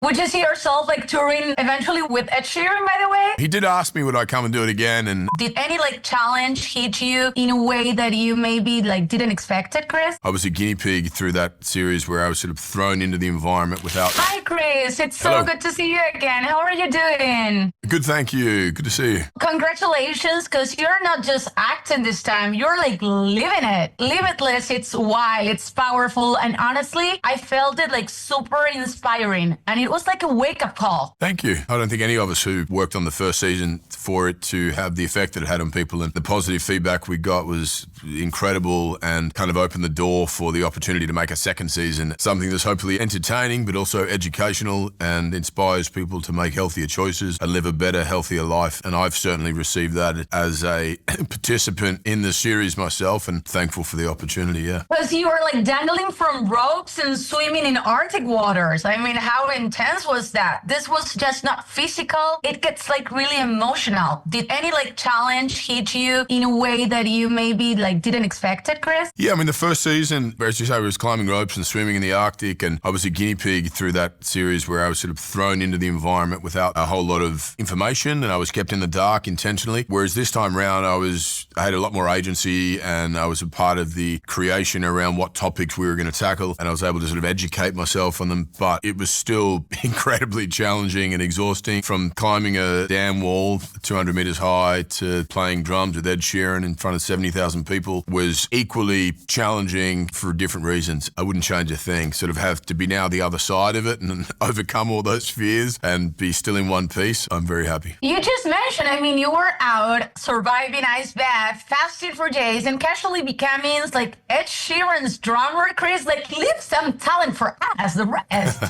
Would you see yourself like touring eventually with Ed Sheeran, by the way? He did ask me would I come and do it again, and did any like challenge hit you in a way that you maybe like didn't expect it, Chris? I was a guinea pig through that series where I was sort of thrown into the environment without... Hi, Chris. It's so Hello. good to see you again. How are you doing? Good, thank you. Good to see you. Congratulations, because you're not just acting this time. You're like living it. Limitless, it's wild, it's powerful, and honestly, I felt it like super inspiring, and it was like a wake-up call. Thank you. I don't think any of us who worked on the first season for it to have the effect that it had on people, and the positive feedback we got was incredible and kind of opened the door for the opportunity to make a second season, something that's hopefully entertaining but also educational and inspires people to make healthier choices and live a better, healthier life. And I've certainly received that as a participant in the series myself, and thankful for the opportunity, yeah. Because you were like dangling from ropes and swimming in Arctic waters. I mean, how intense was that? This was just not physical. It gets like really emotional. Did any like challenge hit you in a way that you maybe like didn't expect it, Chris? Yeah, I mean, the first season, as you say, I was climbing ropes and swimming in the Arctic, and I was a guinea pig through that series where I was sort of thrown into the environment without a whole lot of information, and I was kept in the dark intentionally. Whereas this time round, I had a lot more agency, and I was a part of the creation around what topics we were going to tackle, and I was able to sort of educate myself on them. But it was still incredibly challenging and exhausting, from climbing a dam wall 200 meters high to playing drums with Ed Sheeran in front of 70,000 people was equally challenging for different reasons. I wouldn't change a thing. Sort of have to be now the other side of it and overcome all those fears and be still in one piece. I'm very happy. You just mentioned, I mean, you were out surviving ice bath, fasting for days, and casually becoming like Ed Sheeran's drummer, Chris. Like, leave some talent for us, the rest.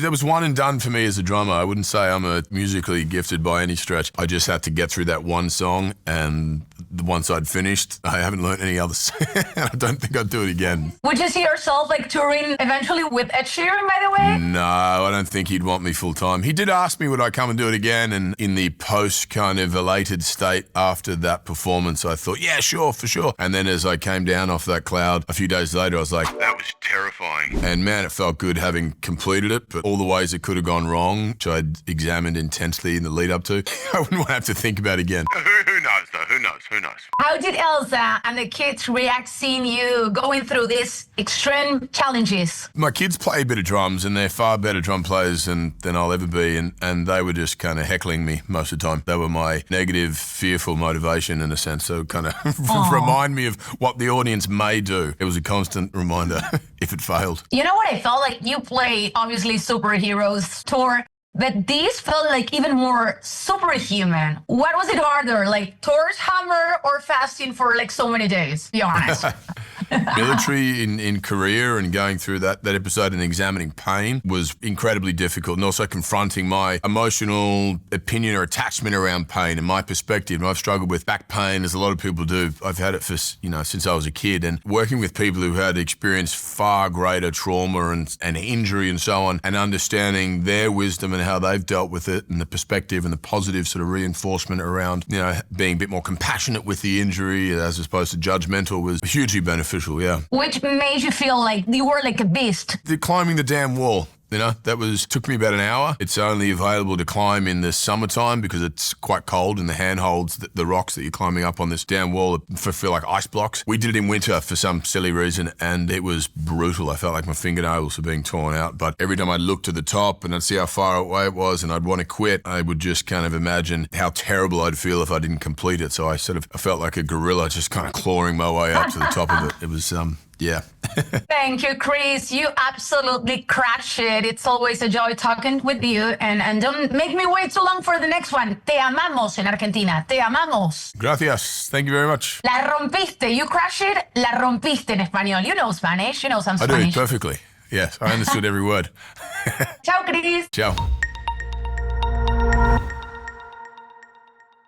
There was one and done for me as a drummer. I wouldn't say I'm a musically gifted by any stretch. I just had to get through that one song, and once I'd finished, I haven't learned any others. I don't think I'd do it again. Would you see yourself like touring eventually with Ed Sheeran, by the way? No, I don't think he'd want me full time. He did ask me would I come and do it again, and in the post kind of elated state after that performance, I thought, yeah, sure, for sure. And then as I came down off that cloud a few days later, I was like, that was terrifying. And man, it felt good having completed it, but all the ways it could have gone wrong, which I'd examined intensely in the lead up to, I wouldn't want to have to think about again. Who knows though? Who knows? Who knows? How did Elsa and the kids react seeing you going through these extreme challenges? My kids play a bit of drums, and they're far better drum players than I'll ever be, and they were just kind of heckling me most of the time. They were my negative, fearful motivation in a sense, so kind of remind me of what the audience may do. It was a constant reminder if it failed. You know what I felt like? You play, obviously, superheroes tour, but these felt like even more superhuman. What was it harder, like Thor's hammer or fasting for like so many days? Be honest. Military in Korea and going through that episode and examining pain was incredibly difficult, and also confronting my emotional opinion or attachment around pain and my perspective. And I've struggled with back pain, as a lot of people do. I've had it for, since I was a kid, and working with people who had experienced far greater trauma and injury and so on, and understanding their wisdom and how they've dealt with it, and the perspective and the positive sort of reinforcement around, being a bit more compassionate with the injury as opposed to judgmental was hugely beneficial. Yeah. Which made you feel like you were like a beast? Climbing the damn wall. Took me about an hour. It's only available to climb in the summertime because it's quite cold, and the handholds, the rocks that you're climbing up on this damn wall feel like ice blocks. We did it in winter for some silly reason, and it was brutal. I felt like my fingernails were being torn out, but every time I'd look to the top and I'd see how far away it was and I'd want to quit, I would just kind of imagine how terrible I'd feel if I didn't complete it. So I felt like a gorilla just kind of clawing my way up to the top of it. It was, yeah. Thank you, Chris. You absolutely crushed it. It's always a joy talking with you. And don't make me wait too long for the next one. Te amamos en Argentina. Te amamos. Gracias. Thank you very much. La rompiste. You crushed it. La rompiste en español. You know Spanish. You know some I Spanish. do, perfectly. Yes, I understood every word. Ciao, Chris. Ciao.